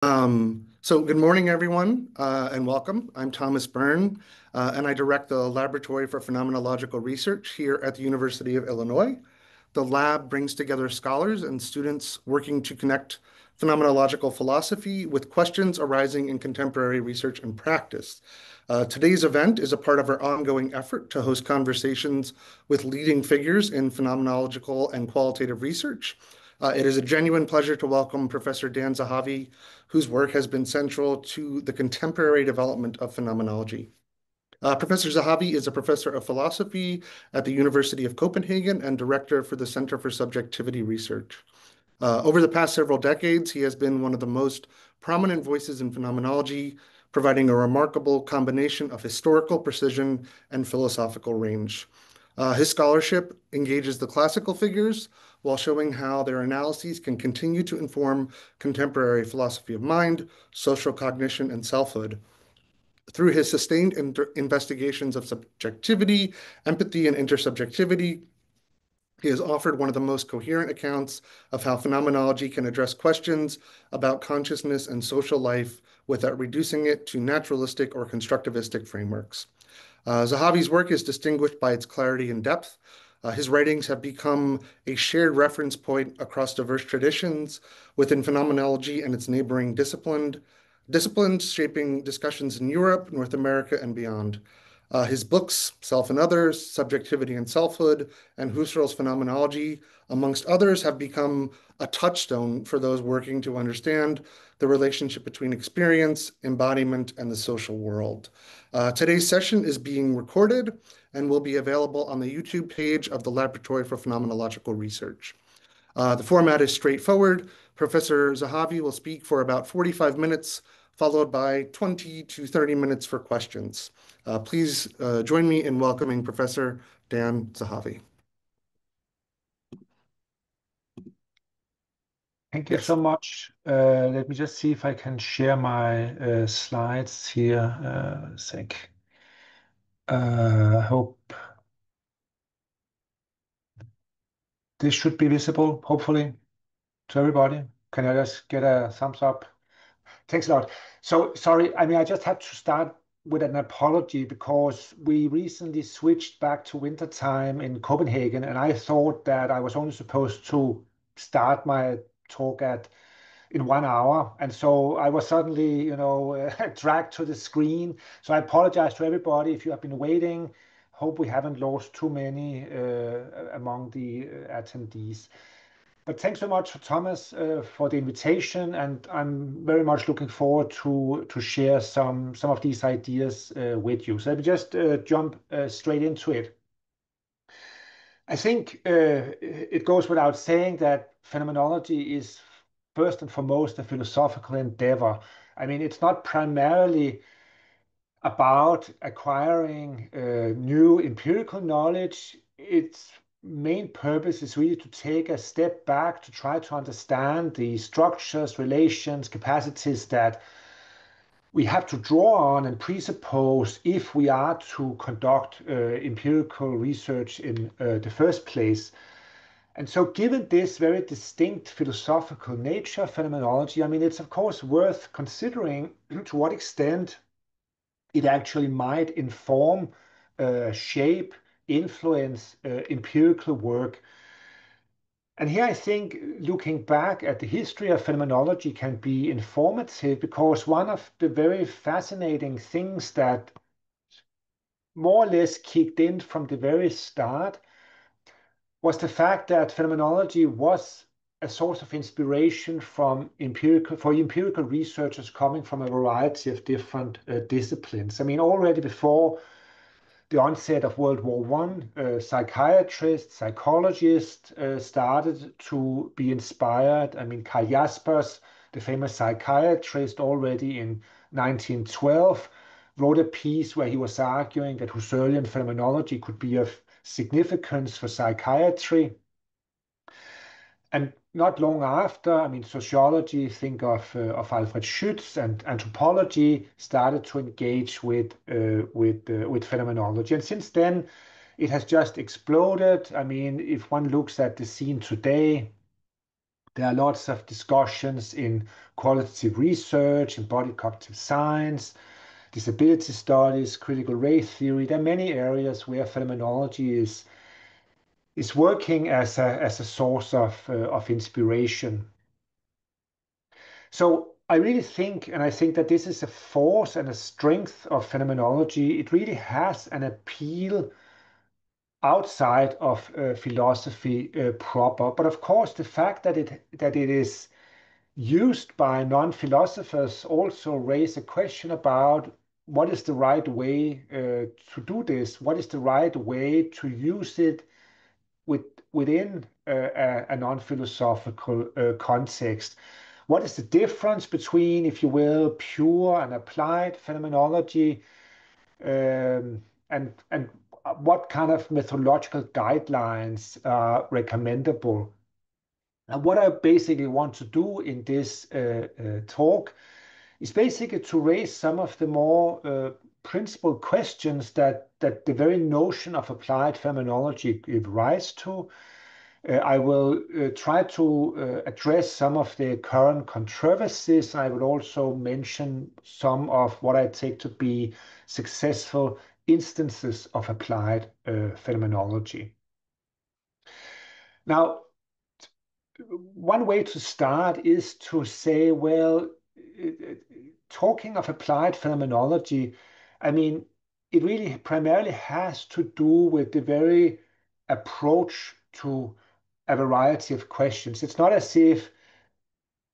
So good morning, everyone, and welcome. I'm Thomas Byrne, and I direct the Laboratory for Phenomenological Research here at the University of Illinois. The lab brings together scholars and students working to connect phenomenological philosophy with questions arising in contemporary research and practice. Today's event is a part of our ongoing effort to host conversations with leading figures in phenomenological and qualitative research. It is a genuine pleasure to welcome Professor Dan Zahavi, whose work has been central to the contemporary development of phenomenology. Professor Zahavi is a professor of philosophy at the University of Copenhagen and director for the Center for Subjectivity Research. Over the past several decades, he has been one of the most prominent voices in phenomenology, providing a remarkable combination of historical precision and philosophical range. His scholarship engages the classical figures while showing how their analyses can continue to inform contemporary philosophy of mind, social cognition, and selfhood. Through his sustained investigations of subjectivity, empathy, and intersubjectivity, he has offered one of the most coherent accounts of how phenomenology can address questions about consciousness and social life without reducing it to naturalistic or constructivistic frameworks. Zahavi's work is distinguished by its clarity and depth. His writings have become a shared reference point across diverse traditions within phenomenology and its neighboring disciplines, shaping discussions in Europe, North America, and beyond. His books, Self and Others, Subjectivity and Selfhood, and Husserl's Phenomenology, amongst others, have become a touchstone for those working to understand the relationship between experience, embodiment, and the social world. Today's session is being recorded and will be available on the YouTube page of the Laboratory for Phenomenological Research. The format is straightforward. Professor Zahavi will speak for about 45 minutes, followed by 20 to 30 minutes for questions. Please join me in welcoming Professor Dan Zahavi. Thank you Yes. so much. Let me just see if I can share my slides here. A sec. Hope this should be visible, hopefully, to everybody. Can I just get a thumbs up? Thanks a lot. So sorry, I just have to start with an apology because we recently switched back to winter time in Copenhagen, and I thought that I was only supposed to start my talk in 1 hour, and so I was suddenly, dragged to the screen. So I apologize to everybody if you have been waiting. Hope we haven't lost too many among the attendees. But thanks so much, Thomas, for the invitation, and I'm very much looking forward to share some of these ideas with you. So let me just jump straight into it. I think it goes without saying that phenomenology is first and foremost a philosophical endeavor. I mean, it's not primarily about acquiring new empirical knowledge. Its main purpose is really to take a step back to try to understand the structures, relations, capacities that we have to draw on and presuppose if we are to conduct empirical research in the first place. And so, given this very distinct philosophical nature of phenomenology, I mean, it's of course worth considering to what extent it actually might inform, shape, influence empirical work. And here I think looking back at the history of phenomenology can be informative because one of the very fascinating things that more or less kicked in from the very start was the fact that phenomenology was a source of inspiration for empirical researchers coming from a variety of different disciplines. I mean, already before the onset of World War One, psychiatrists, psychologists started to be inspired. I mean, Karl Jaspers, the famous psychiatrist, already in 1912, wrote a piece where he was arguing that Husserlian phenomenology could be of significance for psychiatry. And not long after, I mean, sociology, think of Alfred Schütz, and anthropology started to engage with phenomenology. And since then, it has just exploded. I mean, if one looks at the scene today, There are lots of discussions in qualitative research, in body cognitive science, disability studies, critical race theory. There are many areas where phenomenology is working as a source of inspiration. So I really think, and I think that this is a force and a strength of phenomenology. It really has an appeal outside of philosophy proper. But of course, the fact that it is used by non-philosophers also raise a question about what is the right way to do this? What is the right way to use it within a non-philosophical context? What is the difference between, if you will, pure and applied phenomenology, and what kind of methodological guidelines are recommendable? And what I basically want to do in this talk is basically to raise some of the more principal questions that the very notion of applied phenomenology gives rise to. I will try to address some of the current controversies. I will also mention some of what I take to be successful instances of applied phenomenology. Now, one way to start is to say, well, talking of applied phenomenology, I mean, it really primarily has to do with the very approach to a variety of questions. It's not as if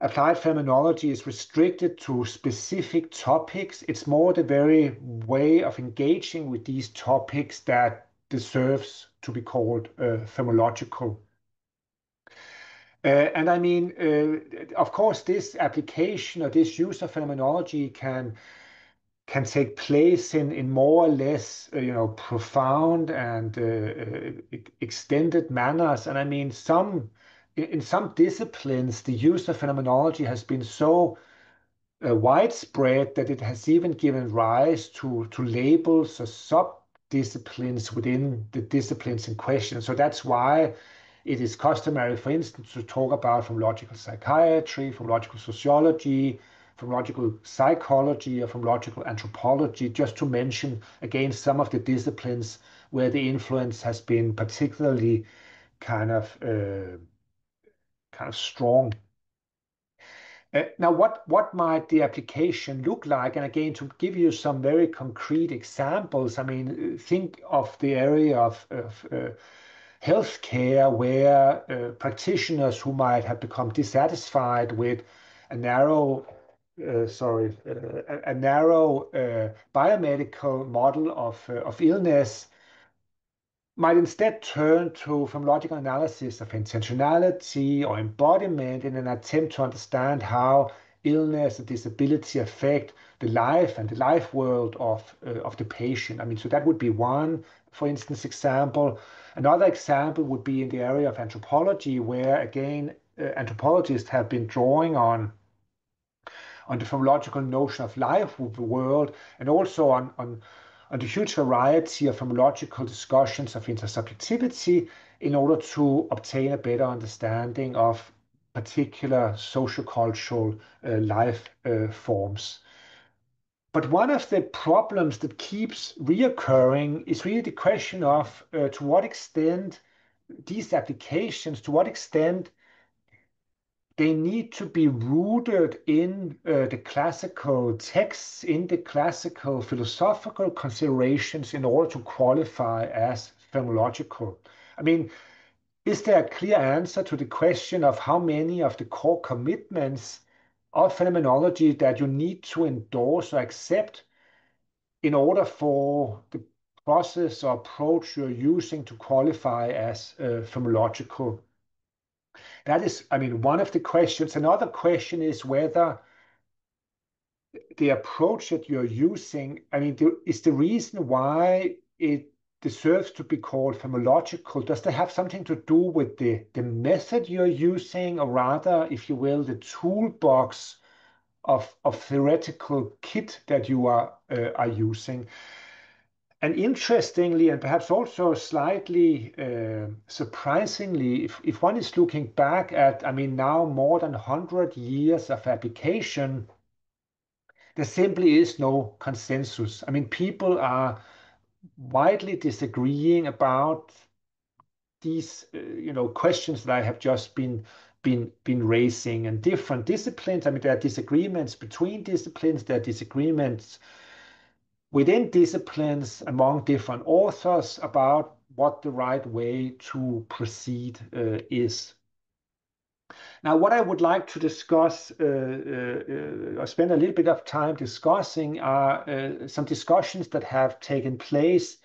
applied phenomenology is restricted to specific topics. It's more the very way of engaging with these topics that deserves to be called phenomenological. And I mean, of course, this application or this use of phenomenology can take place in more or less, profound and extended manners. And I mean, in some disciplines, the use of phenomenology has been so widespread that it has even given rise to labels or sub-disciplines within the disciplines in question. So that's why it is customary, for instance, to talk about phenomenological psychiatry, phenomenological sociology, phenomenological psychology, or phenomenological anthropology, just to mention again some of the disciplines where the influence has been particularly kind of strong. Now, what might the application look like? And again, to give you some very concrete examples, I mean, think of the area of healthcare where practitioners who might have become dissatisfied with a narrow, a narrow biomedical model of illness might instead turn to phenomenological analysis of intentionality or embodiment in an attempt to understand how illness and disability affect the life and the life world of the patient. I mean, so that would be one, for instance, example. Another example would be in the area of anthropology, where again, anthropologists have been drawing on the phenomenological notion of life of the world, and also on the huge variety of phenomenological discussions of intersubjectivity in order to obtain a better understanding of particular sociocultural life forms. But one of the problems that keeps reoccurring is really the question of to what extent these applications, to what extent they need to be rooted in the classical texts, in the classical philosophical considerations in order to qualify as phenomenological. I mean, is there a clear answer to the question of how many of the core commitments of phenomenology that you need to endorse or accept in order for the process or approach you're using to qualify as phenomenological? That is, I mean, one of the questions. Another question is whether the approach that you're using, I mean, is the reason why it deserves to be called phenomenological, does that have something to do with the method you're using, or rather, if you will, the toolbox of theoretical kit that you are using? And interestingly, and perhaps also slightly surprisingly, if one is looking back at, I mean, now more than 100 years of application, there simply is no consensus. I mean, people are widely disagreeing about these, questions that I have just been raising, and different disciplines. I mean, there are disagreements between disciplines. There are disagreements within disciplines among different authors about what the right way to proceed is. Now, what I would like to discuss, or spend a little bit of time discussing, are some discussions that have taken place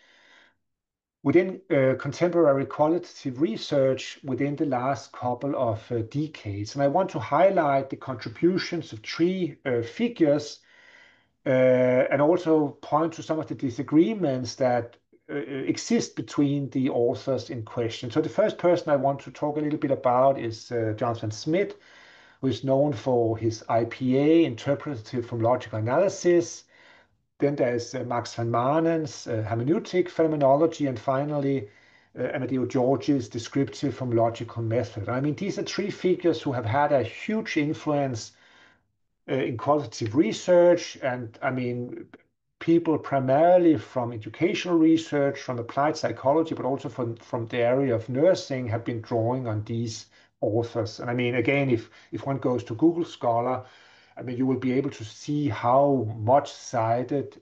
within contemporary qualitative research within the last couple of decades. And I want to highlight the contributions of three figures and also point to some of the disagreements that exist between the authors in question. So the first person I want to talk a little bit about is Jonathan Smith, who is known for his IPA, Interpretive Phenomenological Analysis. Then there's Max van Manen's hermeneutic phenomenology, and finally Amadeo Georgi's descriptive phenomenological method. I mean, these are three figures who have had a huge influence in qualitative research, and I mean, people primarily from educational research, from applied psychology, but also from the area of nursing have been drawing on these authors. And I mean, again, if one goes to Google Scholar, I mean, you will be able to see how much cited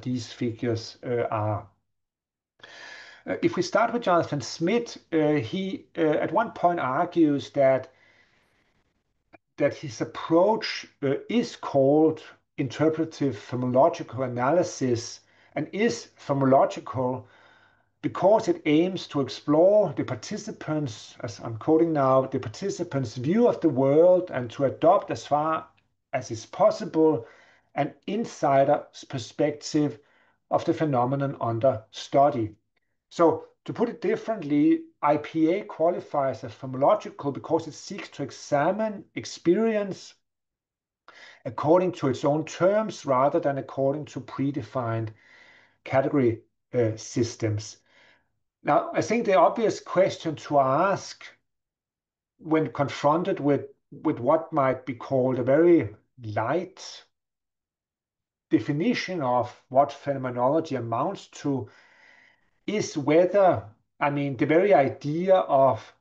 these figures are. If we start with Jonathan Smith, he at one point argues that his approach is called interpretive phenomenological analysis and is phenomenological because it aims to explore the participants, as I'm quoting now, the participants' view of the world and to adopt as far as is possible an insider's perspective of the phenomenon under study. So to put it differently, IPA qualifies as phenomenological because it seeks to examine experience according to its own terms rather than according to predefined category systems. Now, I think the obvious question to ask when confronted with what might be called a very light definition of what phenomenology amounts to is whether, I mean, the very idea of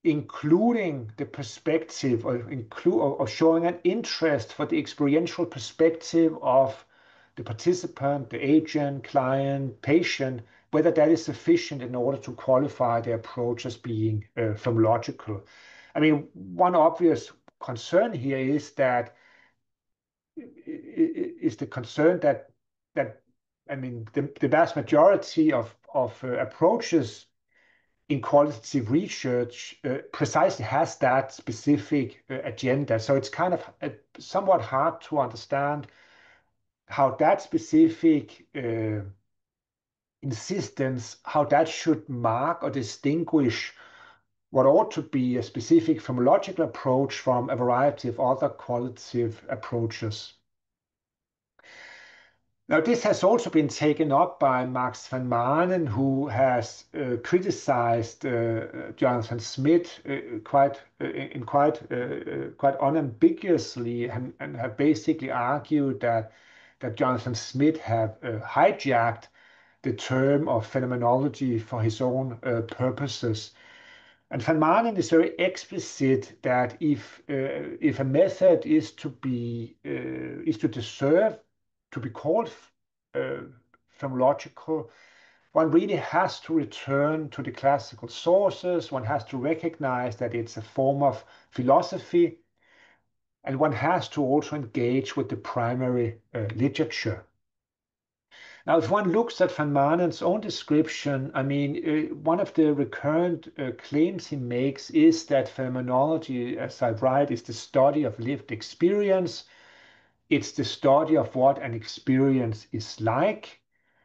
including the perspective or showing an interest for the experiential perspective of the participant, the agent, client, patient, whether that is sufficient in order to qualify the approach as being phenomenological. I mean, one obvious concern here is the concern that I mean the vast majority of approaches in qualitative research precisely has that specific agenda. So it's kind of somewhat hard to understand how that specific insistence, how that should mark or distinguish what ought to be a specific phenomenological approach from a variety of other qualitative approaches. Now, this has also been taken up by Max van Manen, who has criticized Jonathan Smith quite unambiguously, and have basically argued that Jonathan Smith have hijacked the term of phenomenology for his own purposes. And Van Manen is very explicit that if a method is to deserve to be called uh, phenomenological, one really has to return to the classical sources. One has to recognize that it's a form of philosophy, and one has to also engage with the primary literature. Now, if one looks at Van Manen's own description, I mean, one of the recurrent claims he makes is that phenomenology, as I write, is the study of lived experience. It's the study of what an experience is like,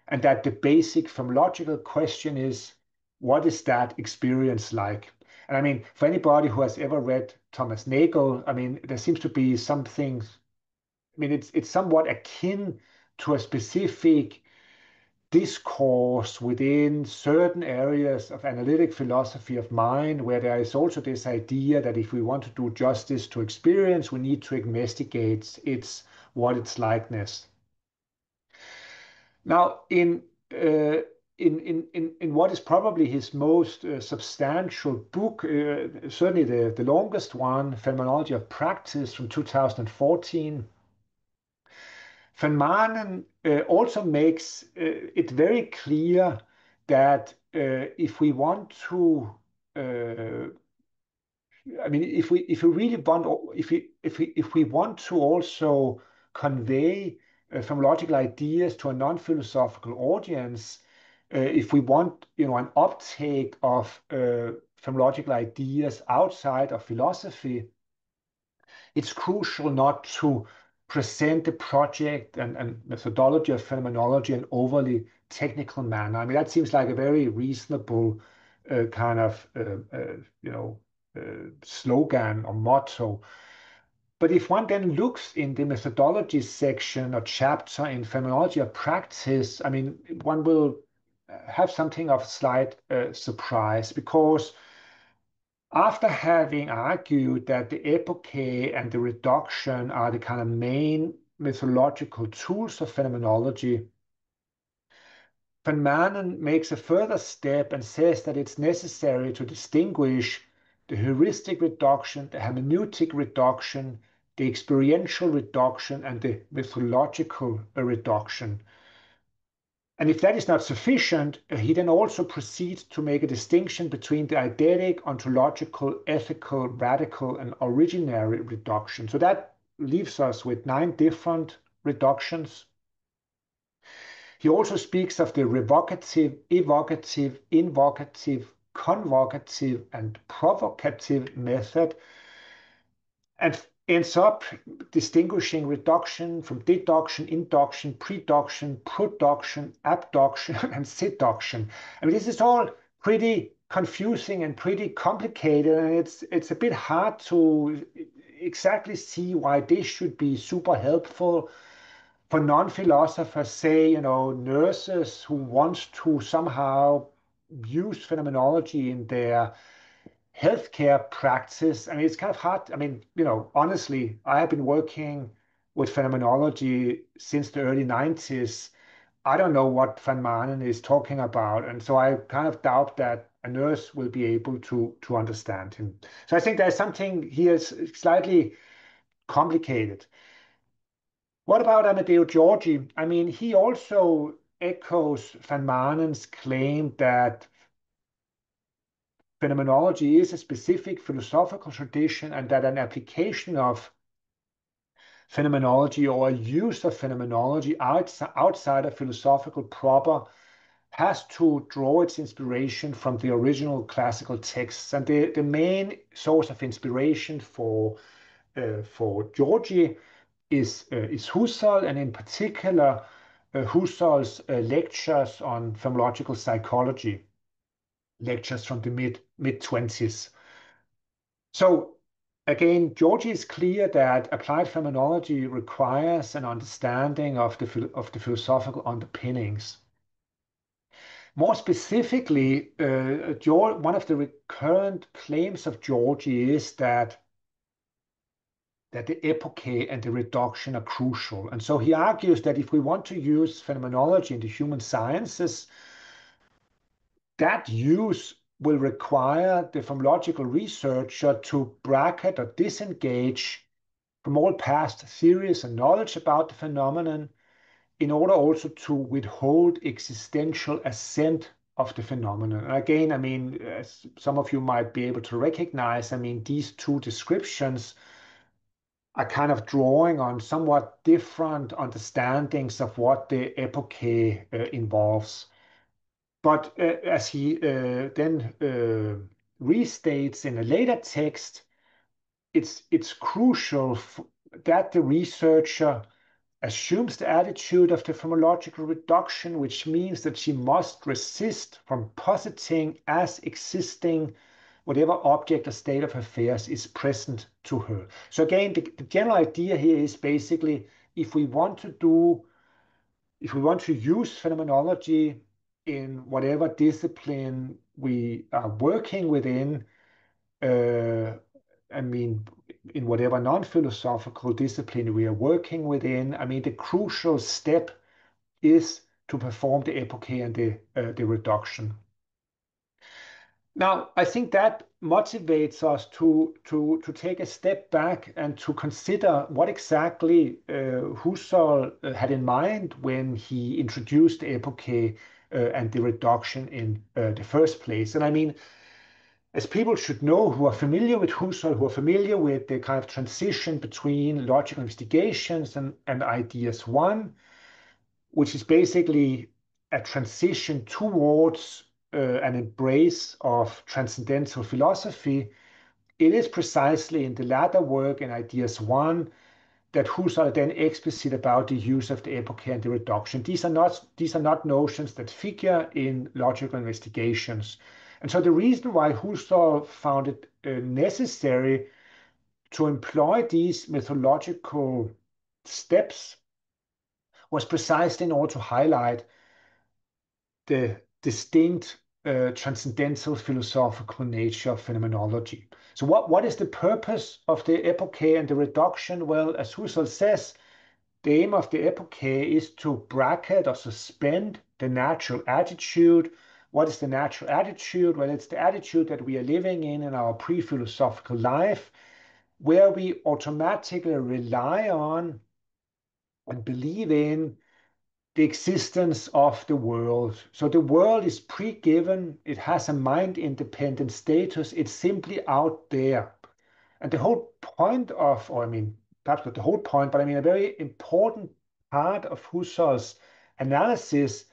and that the basic phenomenological question is, what is that experience like? And I mean, for anybody who has ever read Thomas Nagel, I mean, there seems to be something, I mean, it's somewhat akin to a specific discourse within certain areas of analytic philosophy of mind, where there is also this idea that if we want to do justice to experience, we need to investigate its likeness. Now, uh, in what is probably his most substantial book, certainly the longest one, Phenomenology of Practice from 2014, Van Manen also makes it very clear that if we want to, uh, I mean, if we really want, if we want to also convey phenomenological ideas to a non-philosophical audience, if we want, an uptake of phenomenological ideas outside of philosophy, it's crucial not to present the project and methodology of phenomenology in overly technical manner. I mean, that seems like a very reasonable kind of, slogan or motto. But if one then looks in the methodology section or chapter in Phenomenology of Practice, I mean, one will have something of slight surprise, because after having argued that the epoche and the reduction are the kind of main methodological tools of phenomenology, Van Manen makes a further step and says that it's necessary to distinguish the heuristic reduction, the hermeneutic reduction, the experiential reduction, and the methodological reduction. And if that is not sufficient, he then also proceeds to make a distinction between the eidetic, ontological, ethical, radical, and originary reduction. So that leaves us with 9 different reductions. He also speaks of the revocative, evocative, invocative, convocative, and provocative method, and ends up distinguishing reduction from deduction, induction, production, production, abduction, and seduction. I mean, this is all pretty confusing and pretty complicated, and it's a bit hard to exactly see why this should be super helpful for non-philosophers, say, nurses who want to somehow use phenomenology in their healthcare practice. I mean, it's kind of hard. I mean, honestly, I have been working with phenomenology since the early 90s. I don't know what Van Manen is talking about. And so I kind of doubt that a nurse will be able to understand him. So I think there's something here slightly complicated. What about Amedeo Giorgi? I mean, he also echoes Van Manen's claim that phenomenology is a specific philosophical tradition, and that an application of phenomenology or a use of phenomenology outside of philosophical proper has to draw its inspiration from the original classical texts. And the main source of inspiration for Giorgi is Husserl, and in particular Husserl's lectures on phenomenological psychology, lectures from the mid 20s. So again, Giorgi is clear that applied phenomenology requires an understanding of the philosophical underpinnings. More specifically, one of the recurrent claims of Giorgi is that the epoche and the reduction are crucial. And so he argues that if we want to use phenomenology in the human sciences, that use will require the phenomenological researcher to bracket or disengage from all past theories and knowledge about the phenomenon, in order also to withhold existential assent of the phenomenon. And again, I mean, as some of you might be able to recognize, I mean, these two descriptions are kind of drawing on somewhat different understandings of what the epoche involves. But as he then restates in a later text, it's crucial that the researcher assumes the attitude of the phenomenological reduction, which means that she must resist from positing as existing whatever object or state of affairs is present to her. So again, the general idea here is basically, if we want to do if we want to use phenomenology in whatever discipline we are working within, uh, I mean, in whatever non-philosophical discipline we are working within, I mean, the crucial step is to perform the epoche and the reduction. Now, I think that motivates us to take a step back and to consider what exactly Husserl had in mind when he introduced the epoche and the reduction in the first place. And I mean, as people should know who are familiar with Husserl, who are familiar with the kind of transition between logical investigations and ideas one, which is basically a transition towards an embrace of transcendental philosophy. It is precisely in the latter work in Ideas 1 that Husserl then explicit about the use of the epoche and the reduction. These are not notions that figure in logical investigations. And so the reason why Husserl found it necessary to employ these methodological steps was precisely in order to highlight the distinct transcendental philosophical nature of phenomenology. So what is the purpose of the epoche and the reduction? Well, as Husserl says, the aim of the epoche is to bracket or suspend the natural attitude. What is the natural attitude? Well, it's the attitude that we are living in our pre-philosophical life, where we automatically rely on and believe in the existence of the world. So the world is pre-given, it has a mind-independent status, it's simply out there. And the whole point of, or I mean, perhaps not the whole point, but I mean, a very important part of Husserl's analysis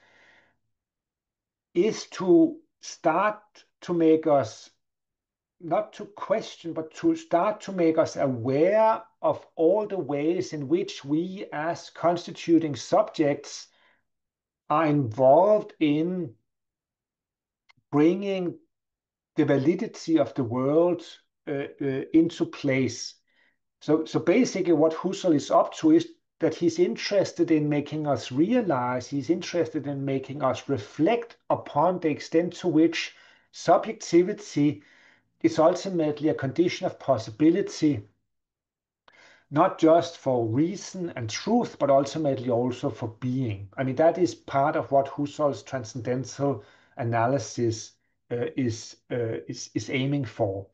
is to start to make us not to question, but to start to make us aware of all the ways in which we, as constituting subjects, are involved in bringing the validity of the world into place. So basically, what Husserl is up to is that he's interested in making us realize, he's interested in making us reflect upon the extent to which subjectivity is ultimately a condition of possibility, not just for reason and truth, but ultimately also for being. I mean, that is part of what Husserl's transcendental analysis is aiming for.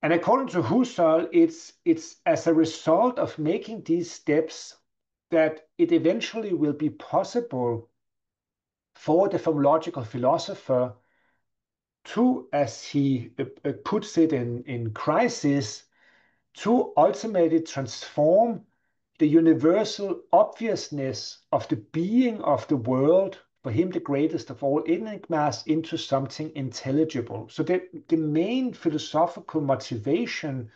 And according to Husserl, it's as a result of making these steps that it eventually will be possible for the philological philosopher to, as he puts it in Crisis, to ultimately transform the universal obviousness of the being of the world, for him the greatest of all enigmas, into something intelligible. So the main philosophical motivation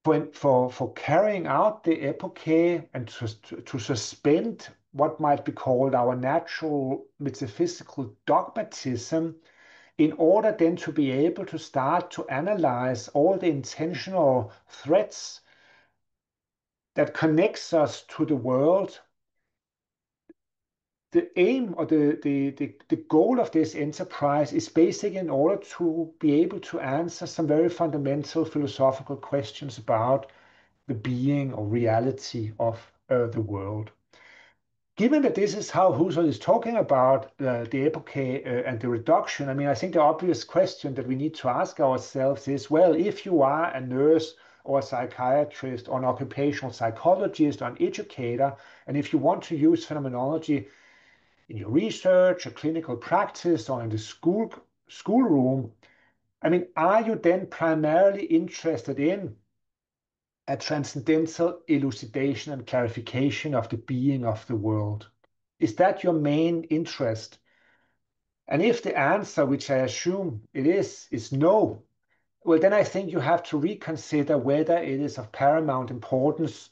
for carrying out the epoche and to suspend what might be called our natural metaphysical dogmatism, in order then to be able to start to analyze all the intentional threads that connects us to the world. The aim or the goal of this enterprise is basically in order to be able to answer some very fundamental philosophical questions about the being or reality of the world. Given that this is how Husserl is talking about the epoche and the reduction, I mean, I think the obvious question that we need to ask ourselves is, well, if you are a nurse or a psychiatrist or an occupational psychologist or an educator, and if you want to use phenomenology in your research or clinical practice or in the schoolroom, I mean, are you then primarily interested in a transcendental elucidation and clarification of the being of the world? Is that your main interest? And if the answer, which I assume it is no, well, then I think you have to reconsider whether it is of paramount importance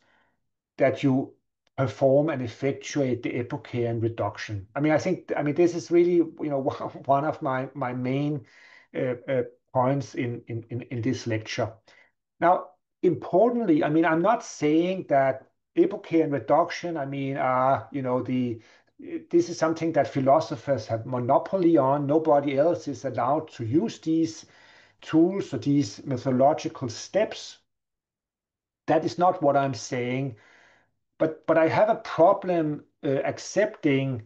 that you perform and effectuate the epoche and reduction. I mean, this is really, one of my main points in this lecture. Now, importantly, I mean, I'm not saying that epoche reduction, I mean, are, this is something that philosophers have monopoly on. Nobody else is allowed to use these tools or these methodological steps. That is not what I'm saying. But I have a problem accepting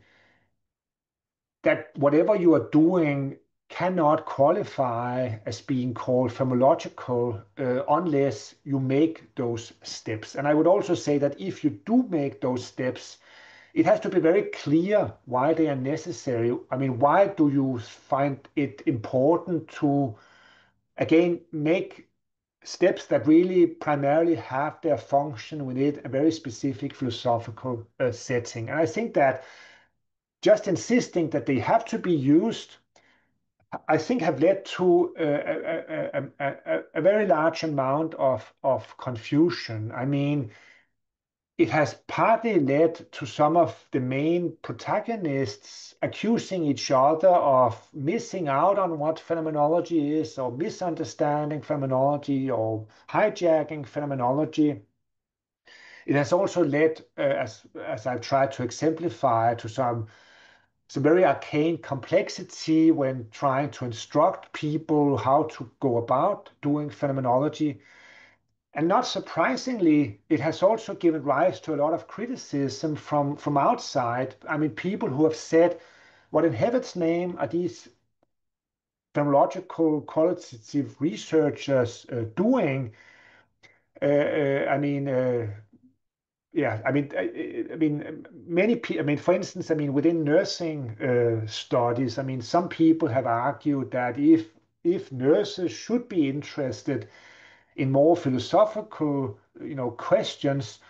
that whatever you are doing cannot qualify as being called phenomenological unless you make those steps. And I would also say that if you do make those steps, it has to be very clear why they are necessary. I mean, why do you find it important to, again, make steps that really primarily have their function within a very specific philosophical setting? And I think that just insisting that they have to be used, I think, have led to a very large amount of confusion. I mean, it has partly led to some of the main protagonists accusing each other of missing out on what phenomenology is, or misunderstanding phenomenology, or hijacking phenomenology. It has also led, as I've tried to exemplify, to some very arcane complexity when trying to instruct people how to go about doing phenomenology. And not surprisingly, it has also given rise to a lot of criticism from outside. I mean, people who have said, what in heaven's name are these phenomenological qualitative researchers doing? I mean, yeah, I mean, many people. I mean, for instance, I mean, within nursing studies, I mean, some people have argued that if nurses should be interested in more philosophical, questions,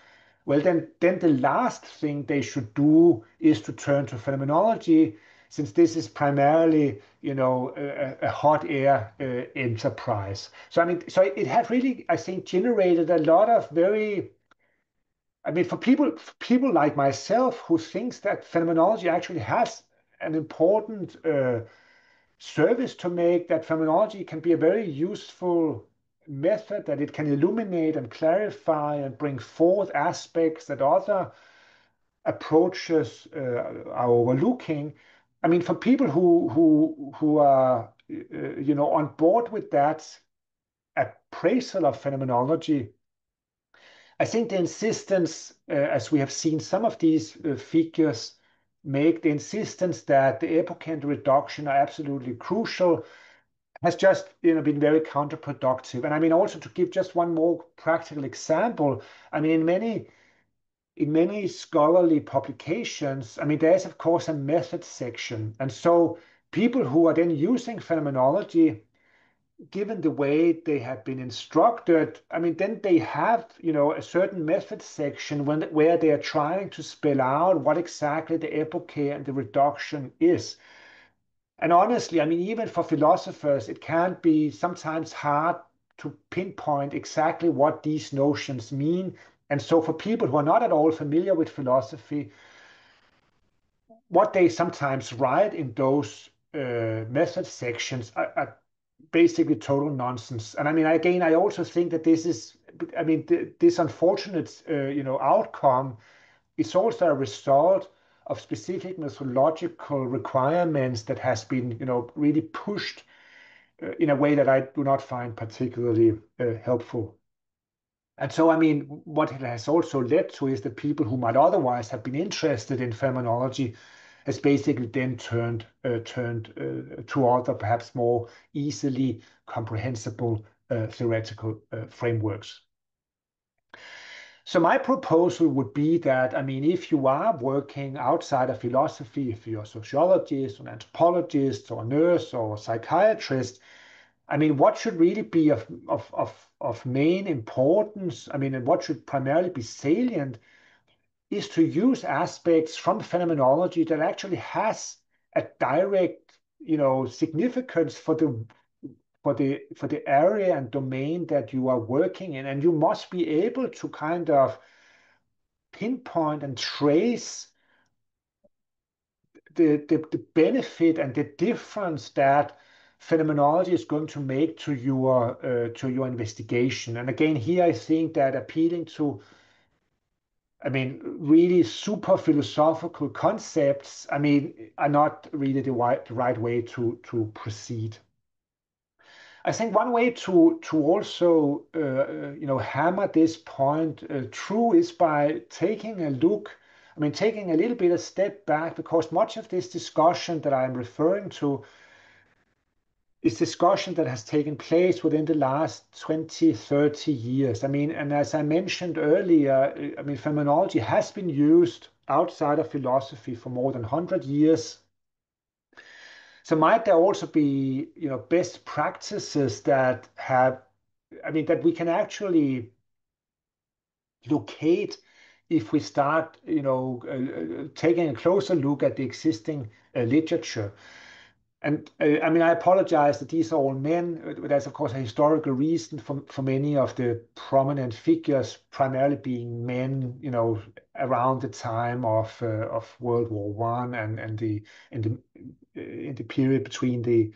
well, then the last thing they should do is to turn to phenomenology, since this is primarily, a hot air enterprise. So I mean, so it had really, I think, generated a lot of very, I mean, for people like myself who thinks that phenomenology actually has an important service to make, that phenomenology can be a very useful method, that it can illuminate and clarify and bring forth aspects that other approaches are overlooking. I mean, for people who are on board with that appraisal of phenomenology, I think the insistence, as we have seen some of these figures make, the insistence that the epoch and reduction are absolutely crucial, has just been very counterproductive. And I mean, also to give just one more practical example, I mean, in many scholarly publications, I mean, there's of course a method section, and so people who are then using phenomenology, given the way they have been instructed, I mean, then they have, a certain method section where they are trying to spell out what exactly the epoche and the reduction is. And honestly, I mean, even for philosophers, it can be sometimes hard to pinpoint exactly what these notions mean. And so for people who are not at all familiar with philosophy, what they sometimes write in those method sections are basically total nonsense. And I mean, again, I also think that this is, I mean, this unfortunate, outcome is also a result of specific methodological requirements that has been, really pushed in a way that I do not find particularly helpful. And so, I mean, what it has also led to is that people who might otherwise have been interested in phenomenology has basically then turned to other, perhaps more easily comprehensible theoretical frameworks. So my proposal would be that, I mean, if you are working outside of philosophy, if you're a sociologist or an anthropologist or a nurse or a psychiatrist, I mean, what should really be of main importance, I mean, and what should primarily be salient, is to use aspects from phenomenology that actually has a direct, significance for the area and domain that you are working in. And you must be able to kind of pinpoint and trace the benefit and the difference that phenomenology is going to make to your investigation. And again, here I think that appealing to really super philosophical concepts, are not really the right way to proceed. I think one way to also hammer this point true is by taking a look. Taking a little bit of step back, because much of this discussion that I'm referring to is discussion that has taken place within the last 20, 30 years. And as I mentioned earlier, phenomenology has been used outside of philosophy for more than 100 years. So might there also be, best practices that that we can actually locate if we start, taking a closer look at the existing literature. And I apologize that these are all men. There's, of course, a historical reason for many of the prominent figures primarily being men, around the time of World War One and in the in the period between the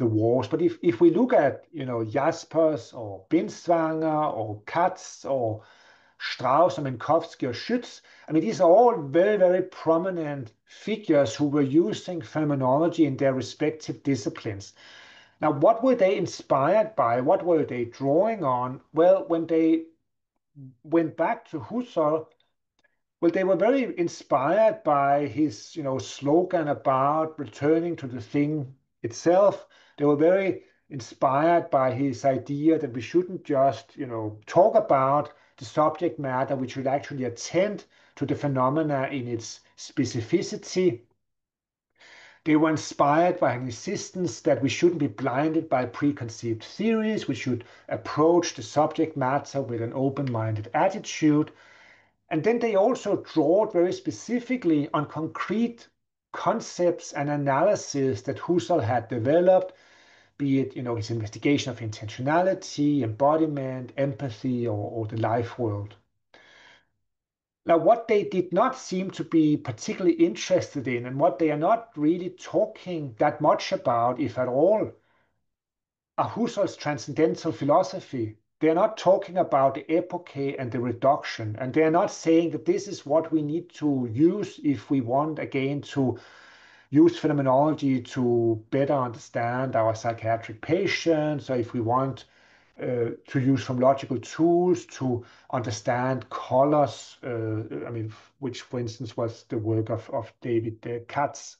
wars. But if we look at, Jaspers or Binswanger or Katz or Strauss or Minkowski or Schütz, these are all very, very prominent figures who were using phenomenology in their respective disciplines. Now, what were they inspired by? What were they drawing on? Well, when they went back to Husserl, well, they were very inspired by his, slogan about returning to the thing itself. They were very inspired by his idea that we shouldn't just, talk about the subject matter. We should actually attend to the phenomena in its specificity. They were inspired by an insistence that we shouldn't be blinded by preconceived theories. We should approach the subject matter with an open-minded attitude. And then they also draw very specifically on concrete concepts and analysis that Husserl had developed, be it, his investigation of intentionality, embodiment, empathy, or the life world. Now, what they did not seem to be particularly interested in, and what they are not really talking that much about, if at all, are Husserl's transcendental philosophy. They're not talking about the epoche and the reduction, and they're not saying that this is what we need to use if we want, again, to use phenomenology to better understand our psychiatric patients, or if we want to use phonological tools to understand colors, which, for instance, was the work of David Katz.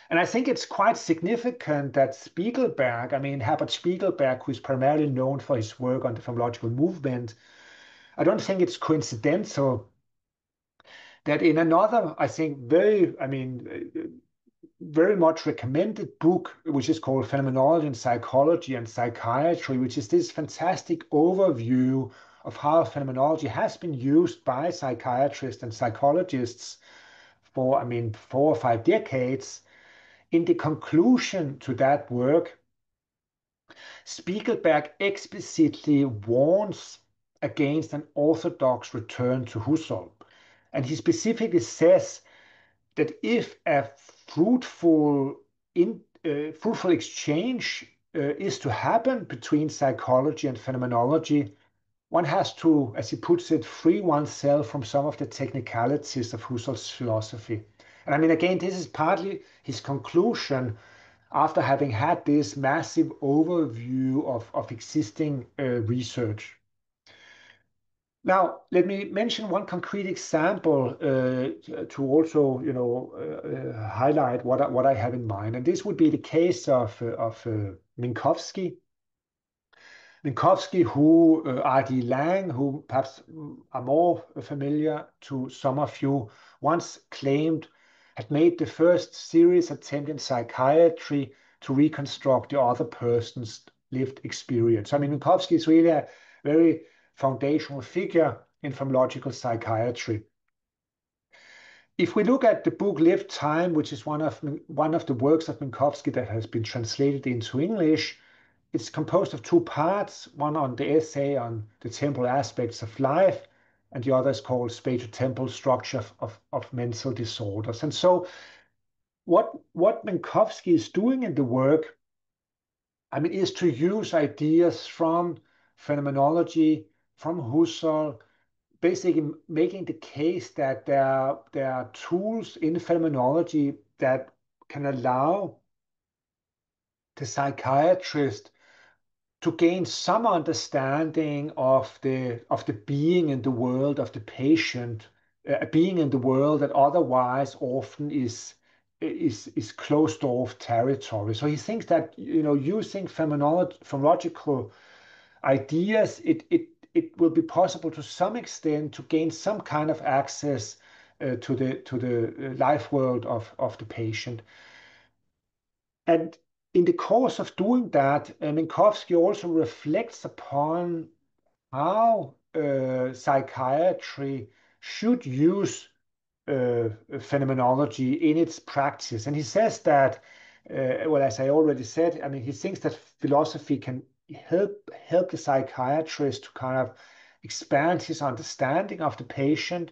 And I think it's quite significant that Spiegelberg, Herbert Spiegelberg, who is primarily known for his work on the phenomenological movement, I don't think it's coincidental that in another, I think, very much recommended book, which is called Phenomenology and Psychology and Psychiatry, which is this fantastic overview of how phenomenology has been used by psychiatrists and psychologists for, 4 or 5 decades. In the conclusion to that work, Spiegelberg explicitly warns against an orthodox return to Husserl. And he specifically says that if a fruitful exchange is to happen between psychology and phenomenology, one has to, as he puts it, free oneself from some of the technicalities of Husserl's philosophy. And again, this is partly his conclusion after having had this massive overview of existing research. Now, let me mention one concrete example to also, highlight what I have in mind. And this would be the case of Minkowski. Minkowski, who R.D. Laing, who perhaps are more familiar to some of you, once claimed had made the first serious attempt in psychiatry to reconstruct the other person's lived experience. Minkowski is really a very foundational figure in phenomenological psychiatry. If we look at the book Lived Time, which is one of the works of Minkowski that has been translated into English, it's composed of 2 parts, one on the essay on the temporal aspects of life, and the other is called Spatio-Temporal Structure of Mental Disorders. And so what Minkowski is doing in the work, is to use ideas from phenomenology, from Husserl, basically making the case that there are tools in phenomenology that can allow the psychiatrist to gain some understanding of the being in the world of the patient, a being in the world that otherwise often is closed off territory. So he thinks that using phenomenological ideas, it will be possible to some extent to gain some kind of access to the life world of the patient. And in the course of doing that, Minkowski also reflects upon how psychiatry should use phenomenology in its practice. And he says that, well, as I already said, I mean, he thinks that philosophy can help the psychiatrist to kind of expand his understanding of the patient.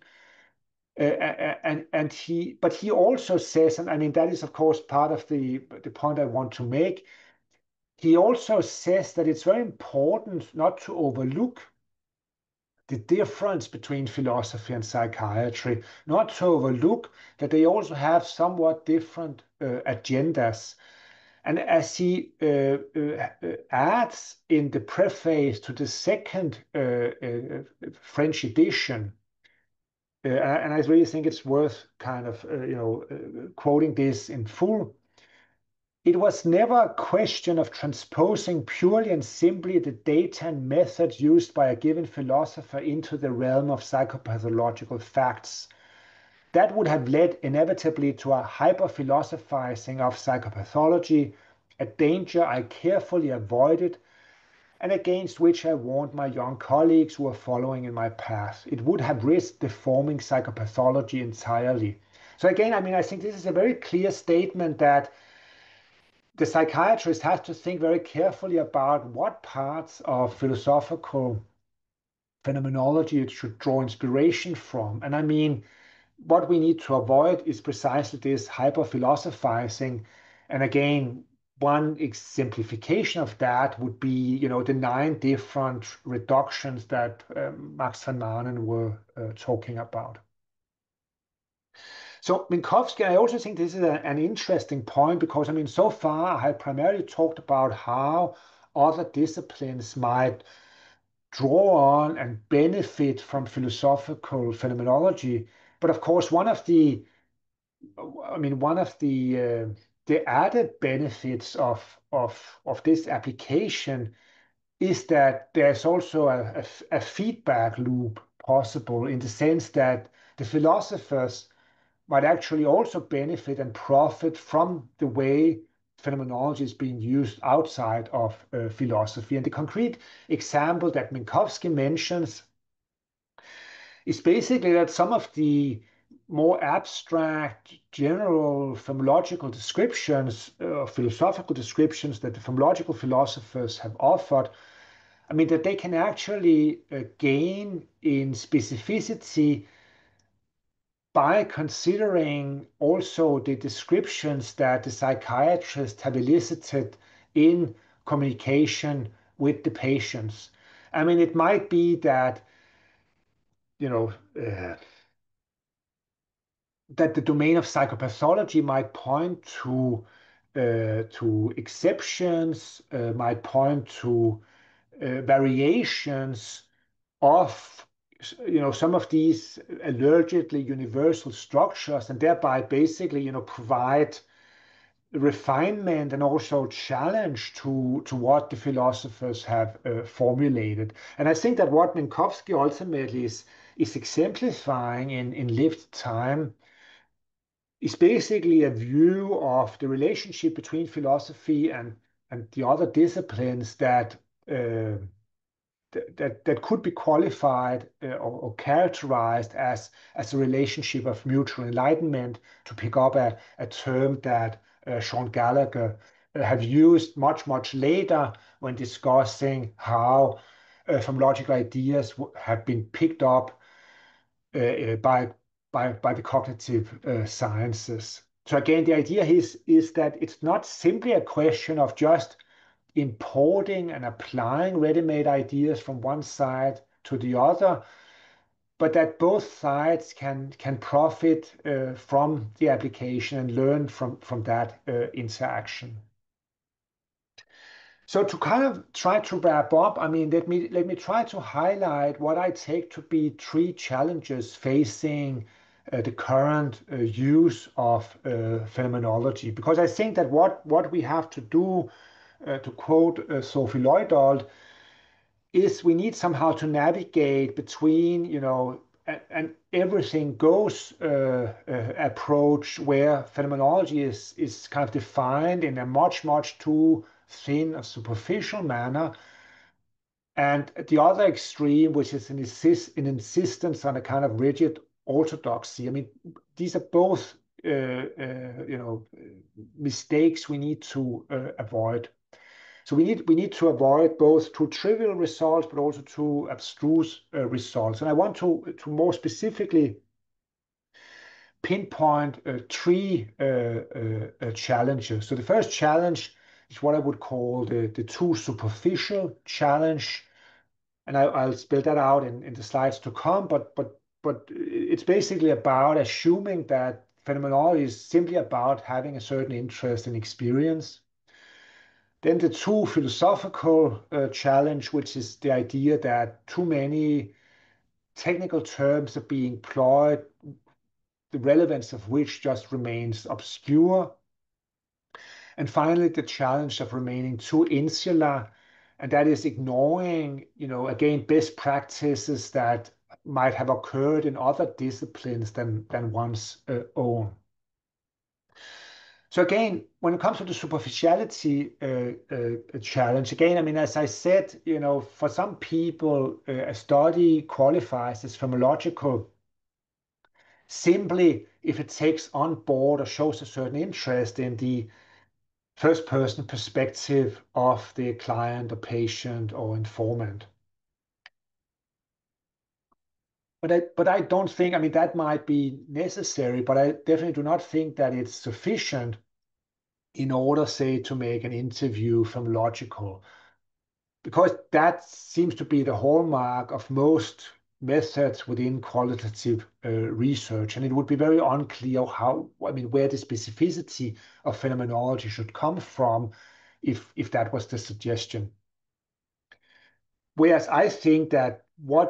But he also says, and I mean, that is of course part of the point I want to make. He also says that it's very important not to overlook the difference between philosophy and psychiatry, not to overlook that they also have somewhat different agendas. And as he adds in the preface to the second French edition, and I really think it's worth kind of quoting this in full. It was never a question of transposing purely and simply the data and methods used by a given philosopher into the realm of psychopathological facts. That would have led inevitably to a hyper-philosophizing of psychopathology, a danger I carefully avoided and against which I warned my young colleagues who were following in my path. It would have risked deforming psychopathology entirely. So again, I mean, I think this is a very clear statement that the psychiatrist has to think very carefully about what parts of philosophical phenomenology it should draw inspiration from. And I mean, what we need to avoid is precisely this hyper-philosophizing. And again, one exemplification of that would be, the 9 different reductions that Max van Manen were talking about. So Minkowski, I also think this is an interesting point because, I mean, so far I have primarily talked about how other disciplines might draw on and benefit from philosophical phenomenology. But of course, the added benefits of this application is that there's also a feedback loop possible in the sense that the philosophers might actually also benefit and profit from the way phenomenology is being used outside of philosophy. And the concrete example that Minkowski mentions is basically that some of the more abstract, general phenomenological descriptions, philosophical descriptions that the phenomenological philosophers have offered, I mean, that they can actually gain in specificity by considering also the descriptions that the psychiatrists have elicited in communication with the patients. I mean, it might be that, you know, uh, that the domain of psychopathology might point to exceptions, might point to variations of some of these allegedly universal structures, and thereby basically provide refinement and also challenge to what the philosophers have formulated. And I think that what Minkowski ultimately is exemplifying in lived time is basically a view of the relationship between philosophy and the other disciplines that could be qualified or characterized as a relationship of mutual enlightenment, to pick up a term that Sean Gallagher have used much later when discussing how phenomenological ideas have been picked up by the cognitive sciences. So again, the idea is that it's not simply a question of just importing and applying ready-made ideas from one side to the other, but that both sides can profit from the application and learn from that interaction. So to kind of try to wrap up, I mean, let me try to highlight what I take to be three challenges facing the current use of phenomenology, because I think that what we have to do, to quote Sophie Lloydahl, is we need somehow to navigate between, an everything goes approach where phenomenology is kind of defined in a much too thin or superficial manner, and the other extreme, which is an insistence on a kind of rigid orthodoxy. I mean, these are both mistakes we need to avoid. So we need to avoid both too trivial results, but also too abstruse results. And I want to more specifically pinpoint three challenges. So the first challenge is what I would call the too superficial challenge, and I'll spell that out in the slides to come. But it's basically about assuming that phenomenology is simply about having a certain interest and experience. Then the too philosophical challenge, which is the idea that too many technical terms are being employed, the relevance of which just remains obscure. And finally, the challenge of remaining too insular, and that is ignoring, again, best practices that might have occurred in other disciplines than one's own. So again, when it comes to the superficiality challenge, again, I mean, as I said, for some people, a study qualifies as phenomenological simply if it takes on board or shows a certain interest in the first person perspective of the client or patient or informant. But I don't think, I mean, that might be necessary, but I definitely do not think that it's sufficient in order, say, to make an interview phenomenological, because that seems to be the hallmark of most methods within qualitative research, and it would be very unclear where the specificity of phenomenology should come from if that was the suggestion. Whereas I think that the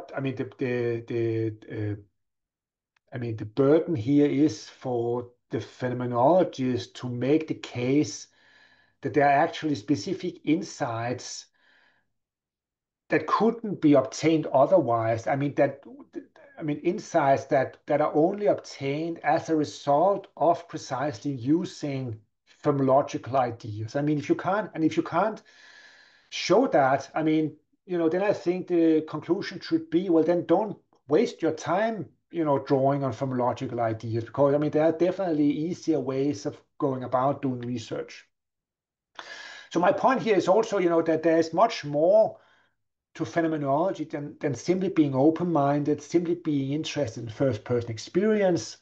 burden here is for the phenomenologists to make the case that there are actually specific insights that couldn't be obtained otherwise. Insights that are only obtained as a result of precisely using phenomenological ideas. I mean, if you can't show that, then I think the conclusion should be, well, then don't waste your time, drawing on phenomenological ideas, because there are definitely easier ways of going about doing research. So my point here is also, that there is much more to phenomenology than simply being open-minded, simply being interested in first-person experience.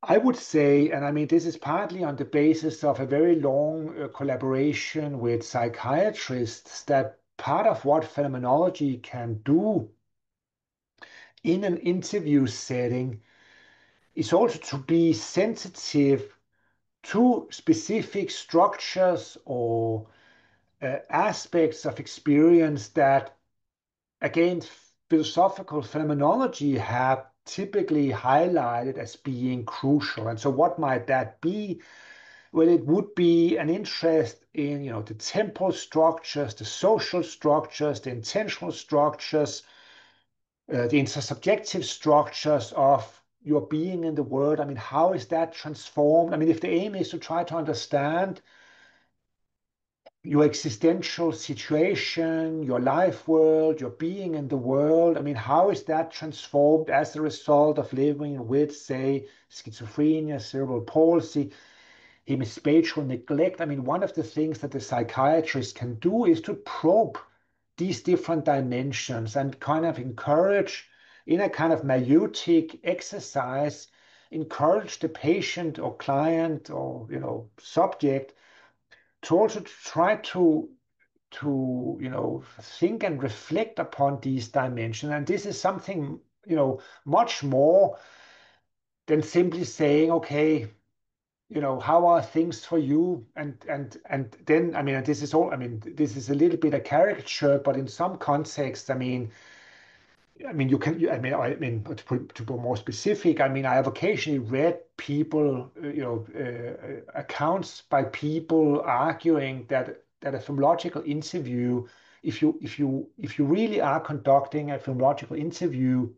I would say, and this is partly on the basis of a very long collaboration with psychiatrists, that part of what phenomenology can do in an interview setting is also to be sensitive to specific structures or aspects of experience that, again, philosophical phenomenology have typically highlighted as being crucial. And so what might that be? Well, it would be an interest in, the temporal structures, the social structures, the intentional structures, the intersubjective structures of your being in the world. How is that transformed? If the aim is to try to understand your existential situation, your life world, your being in the world, how is that transformed as a result of living with, say, schizophrenia, cerebral palsy, hemispatial neglect? One of the things that the psychiatrist can do is to probe these different dimensions and kind of encourage, in a kind of maieutic exercise, encourage the patient or client or subject to also try to to, think and reflect upon these dimensions. And this is something, much more than simply saying, okay, how are things for you? And then, I mean, and this is all, I mean, this is a little bit a caricature, but in some contexts, I mean, to be more specific, I mean, I have occasionally read people, accounts by people arguing that a filmological interview, if you really are conducting a filmological interview,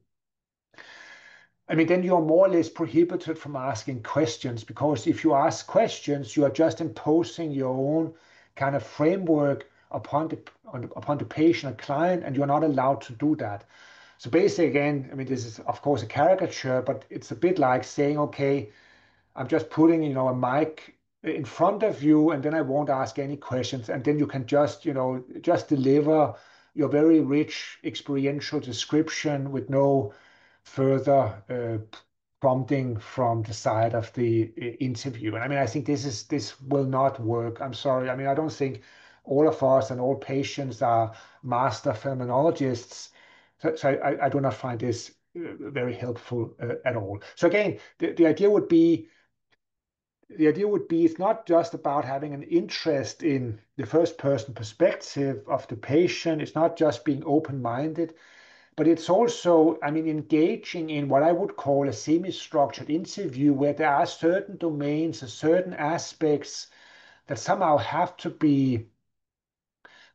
I mean, then you're more or less prohibited from asking questions, because if you ask questions, you are just imposing your own kind of framework upon the patient or client, and you're not allowed to do that. So basically, again, I mean, this is of course a caricature, but it's a bit like saying, okay, I'm just putting, a mic in front of you, and then I won't ask any questions, and then you can just deliver your very rich experiential description with no further prompting from the side of the interview. And I mean, I think this will not work. I'm sorry. I mean, I don't think all of us and all patients are master phenomenologists. So I do not find this very helpful at all. So again, the idea would be it's not just about having an interest in the first person perspective of the patient. It's not just being open-minded, but it's also, I mean, engaging in what I would call a semi-structured interview where there are certain domains or certain aspects that somehow have to be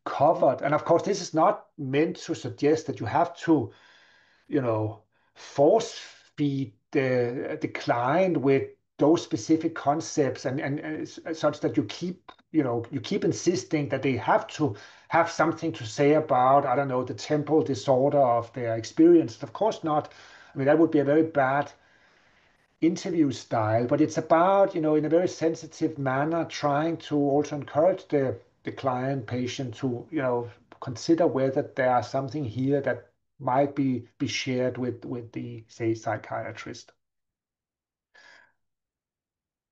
covered. And of course, this is not meant to suggest that you have to, you know, force feed the client with those specific concepts, and such that you keep insisting that they have to have something to say about, I don't know, the temporal disorder of their experience. Of course not. I mean, that would be a very bad interview style, but it's about, in a very sensitive manner, trying to also encourage the client patient to, consider whether there are something here that might be shared with the, say, psychiatrist.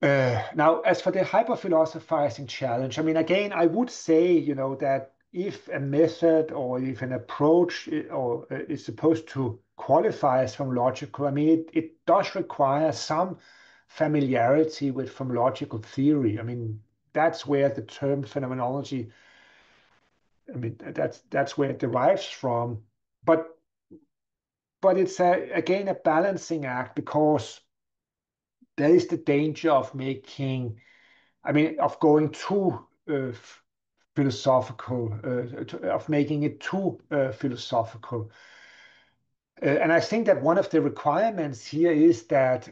Now, as for the hyperphilosophizing challenge, I mean, again, I would say, that if a method or if an approach is supposed to qualify as from logical, I mean, it does require some familiarity with from logical theory. I mean, that's where the term phenomenology, I mean, that's where it derives from. But it's again a balancing act, because there is the danger of going too philosophical, of making it too philosophical. And I think that one of the requirements here is that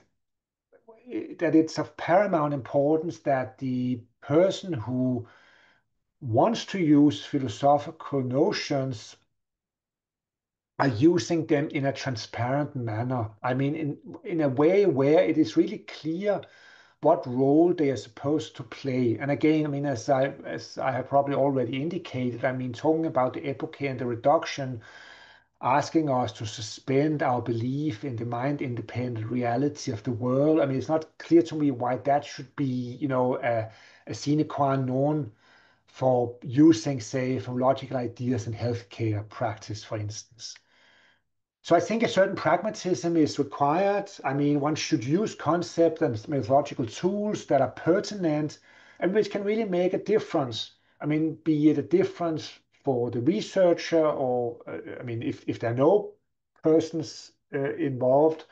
it's of paramount importance that the person who wants to use philosophical notions are using them in a transparent manner. I mean, in a way where it is really clear what role they are supposed to play. And again, I mean, as I have probably already indicated, I mean, talking about the epoche and the reduction, asking us to suspend our belief in the mind-independent reality of the world. I mean, it's not clear to me why that should be, a sine qua non for using, say, from logical ideas in healthcare practice, for instance. So I think a certain pragmatism is required. I mean, one should use concept and methodological tools that are pertinent and which can really make a difference. I mean, be it a difference for the researcher, or, I mean, if there are no persons involved,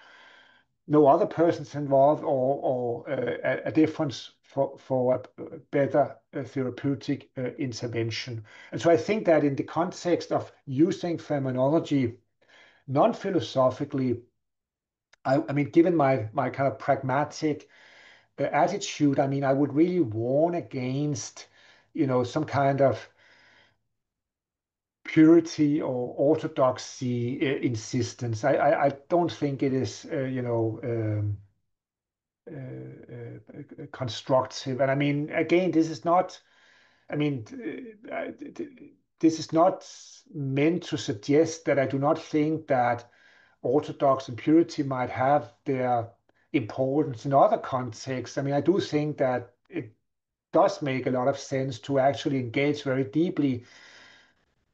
no other persons involved, or a difference for a better therapeutic intervention. And so I think that in the context of using phenomenology non-philosophically, I mean, given my kind of pragmatic attitude, I mean, I would really warn against, some kind of purity or orthodoxy insistence. I don't think it is, constructive. And I mean, again, this is not. I mean, this is not meant to suggest that I do not think that orthodox and purity might have their importance in other contexts. I mean, I do think that it does make a lot of sense to actually engage very deeply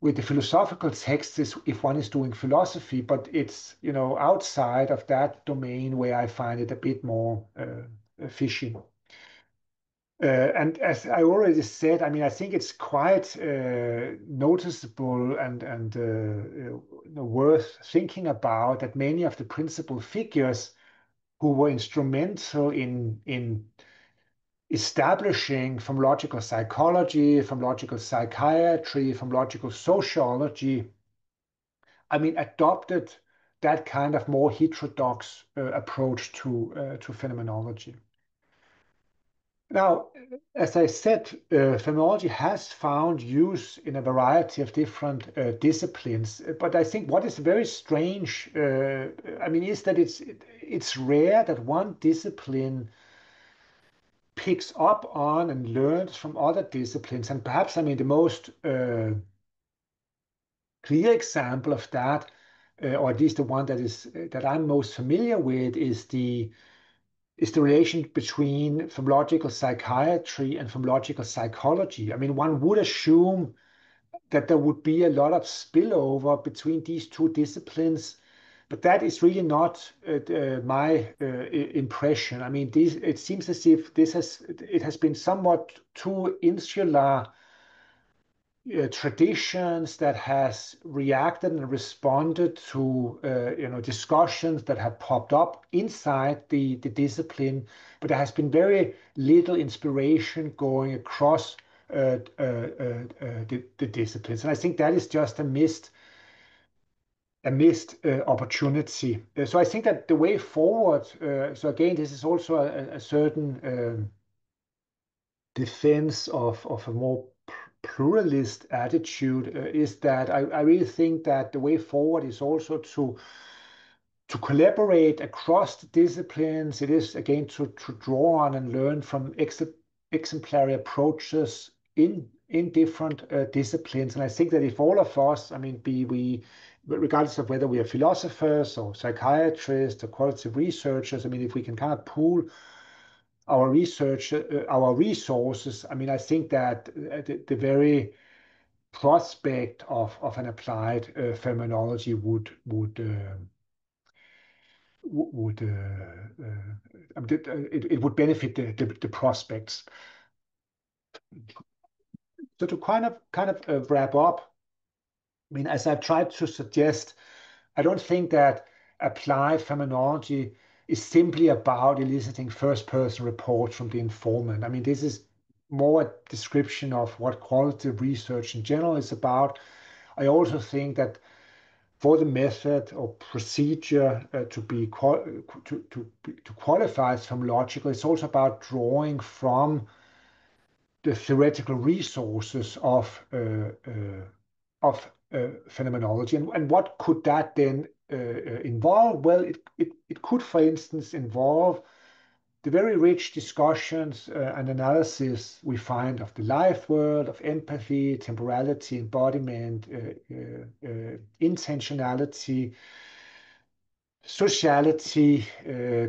with the philosophical texts is if one is doing philosophy, but it's, outside of that domain where I find it a bit more fishy. And as I already said, I mean, I think it's quite noticeable and worth thinking about that many of the principal figures who were instrumental in establishing from logical psychology, from logical psychiatry, from logical sociology, I mean, adopted that kind of more heterodox approach to phenomenology. Now, as I said, phenomenology has found use in a variety of different disciplines. But I think what is very strange, I mean, is that it's rare that one discipline picks up on and learns from other disciplines. And perhaps, I mean, the most clear example of that, or at least the one that I'm most familiar with, is the relation between logical psychiatry and logical psychology. I mean, one would assume that there would be a lot of spillover between these two disciplines, but that is really not my impression. I mean, it seems as if it has been somewhat too insular traditions that has reacted and responded to discussions that have popped up inside the discipline, but there has been very little inspiration going across the disciplines, and I think that is just a missed opportunity. So I think that the way forward. So again, this is also a certain defense of a more pluralist attitude, is that I really think that the way forward is also to collaborate across the disciplines. It is again to draw on and learn from exemplary approaches in different disciplines. And I think that if all of us, I mean, be we, regardless of whether we are philosophers or psychiatrists or qualitative researchers, I mean, if we can kind of pool our research, our resources, I mean, I think that the very prospect of an applied phenomenology it would benefit the prospects. So to kind of wrap up, I mean, as I've tried to suggest, I don't think that applied phenomenology is simply about eliciting first-person reports from the informant. I mean, this is more a description of what qualitative research in general is about. I also think that for the method or procedure to qualify as phenomenological, it's also about drawing from the theoretical resources of phenomenology. And what could that then involve? Well, it could, for instance, involve the very rich discussions and analysis we find of the life world, of empathy, temporality, embodiment, intentionality, sociality,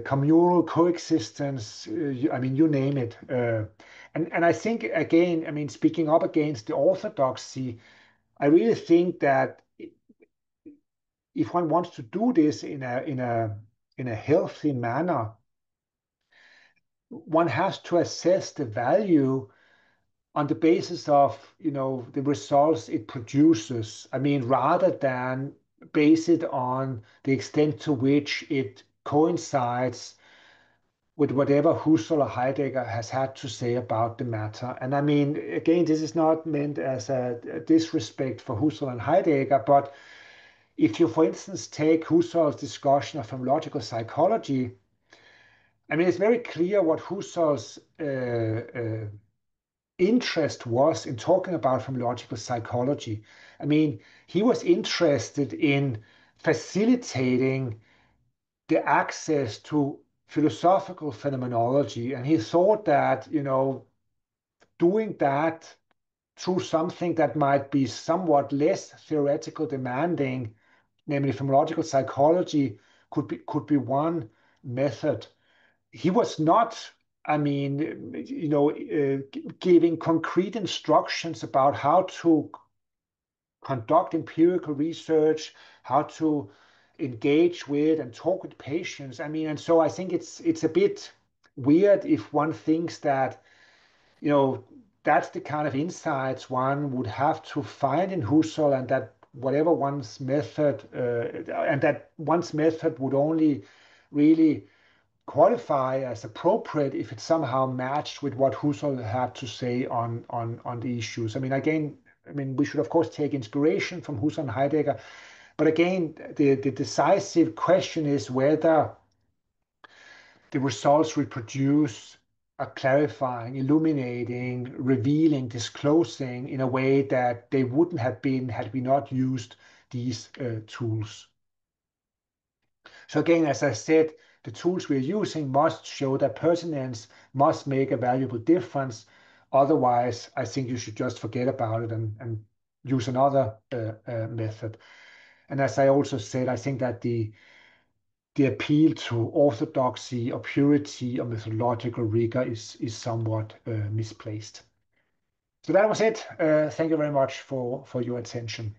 communal coexistence, I mean, you name it. And I think, again, I mean, speaking up against the orthodoxy, I really think that if one wants to do this in a healthy manner, one has to assess the value on the basis of the results it produces. I mean, rather than base it on the extent to which it coincides with whatever Husserl or Heidegger has had to say about the matter. And I mean, again, this is not meant as a disrespect for Husserl and Heidegger, but if you, for instance, take Husserl's discussion of phenomenological psychology, I mean, it's very clear what Husserl's interest was in talking about phenomenological psychology. I mean, he was interested in facilitating the access to philosophical phenomenology, and he thought that doing that through something that might be somewhat less theoretical demanding, namely phenomenological psychology, could be one method. He was not, I mean, giving concrete instructions about how to conduct empirical research, how to engage with and talk with patients. I mean, and so I think it's a bit weird if one thinks that, you know, that's the kind of insights one would have to find in Husserl, and that whatever one's method, and that one's method would only really qualify as appropriate if it somehow matched with what Husserl had to say on the issues. I mean, again, I mean, we should of course take inspiration from Husserl and Heidegger, but again, the decisive question is whether the results reproduce are clarifying, illuminating, revealing, disclosing in a way that they wouldn't have been had we not used these tools. So again, as I said, the tools we're using must show that pertinence, must make a valuable difference. Otherwise, I think you should just forget about it and use another method. And as I also said, I think that the appeal to orthodoxy or purity or methodological rigor is somewhat misplaced. So that was it. Thank you very much for your attention.